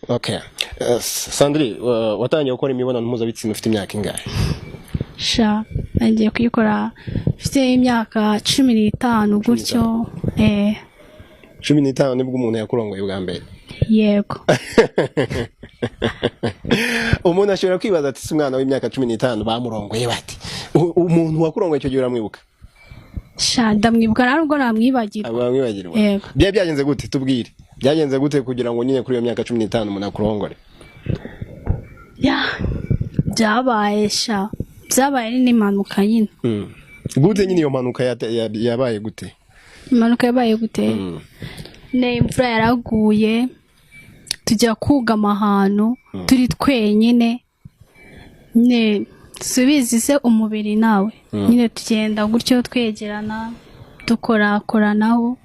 Okay. Sandri, watangiye gukora imibonano mpuzabitsina ufite imyaka ingahe? Sha, nagiye kuyikora mfite imyaka 15 gutyo. 15 nibwo umuntu yakurongoye bwa mbere. Yego. Umuntu ashobora kwibaza ati umwana w'imyaka 15 bamurongoye bati. Umuntu wakurongoye icyo gihe uramwibuka? Sha, ndamwibuka narubwo namwibagirwa. Abamwibagirwa. Yego. Byagenze gute tubwire? Byagenze gute kugira ngo nyine kuri iyo myaka 15 umuntu akurongore? Byabaye sha. Byabaye n'impanuka nyine. Gute nyine iyo mpanuka yabaye gute? Impanuka yabaye gute? Ne imvura yaraguye tujya kugama ahantu turi twenyine ne subizi se umubiri nawe nyine tugenda gutyo twegerana dukorakoranaho.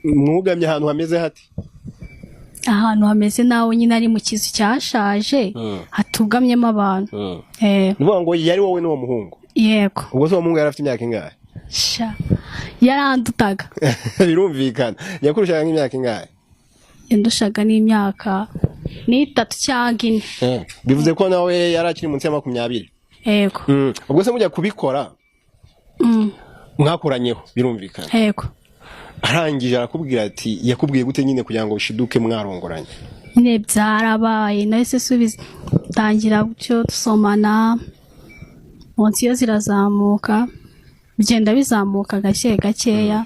Mwugamye ahantu hameze hati? Ahantu hameze nawe nyine ari mu kizu cyashaje hatugamyemo abantu. Nuvuga ngo yari wowe n'uwo muhungu? Yego. Ubwo se uwo muhungu yarafite imyaka ingahe? Sha, yarandutaga. Birumvikana. Yakurushaga nk'imyaka ingahe? Yandushaga n'imyaka 3 cyangwa 4. Bivuze ko nawe yarakiri munsi ya 20. Yego. Ubwo se mujya kubikora mwakoranyeho birumvikana? Yego. Arangije arakubwira ati yakubwiye gute nyine kugira ngo ushiduke mwarongoranye? Ne byarabaye nahise subiza tangira gutyo dusomana monsiyo zirazamuka bigenda bizamuka gakeya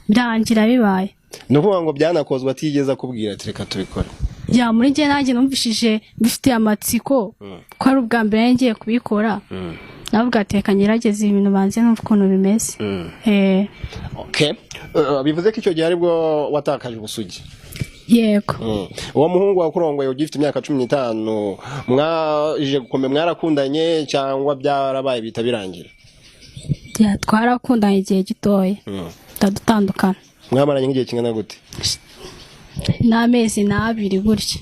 byangira bibaye. Nukuvuga ngo byanakozwe atigeze akubwira ati reka tubikora? Ya muri nge nanjye numvishije bifite amatsiko ko ari ubwa mbere ngiye kubikora. Navuga ateka ngerageza ibintu banze numva ukuntu bimeze. Okay. Bivuze ko icyo gihe aribwo watakaje ubusugi? Yego. Uwo muhungu wakurongoye ugifite imyaka 15 mwaje gukomera mwarakundanye cyangwa byarabaye bita birangira? Ya twarakundanye igihe gitoya. Tadutandukana. Mwamaranye nk'igihe kingana gute? N'amezi 2 gutyo.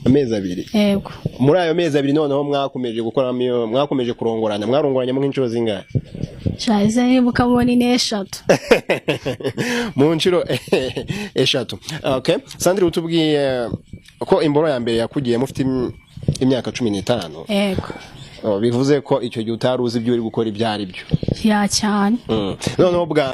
Amezi 2? Yego. Muri ayo mezi 2 noneho mwakomeje gukora mwakomeje kurongorana mwarongoranye mu nk'inshuro zingahe? Shaza nibuka muboni 3. Mu nshuro 3. Okay. Sandri utubwiye ko imboro ya mbere yakugiye mufite imyaka 15. Yego. Bivuze ko icyo gihe utaruzi ibyo uri gukora ibyari byo? Ya cyane. Noneho bwa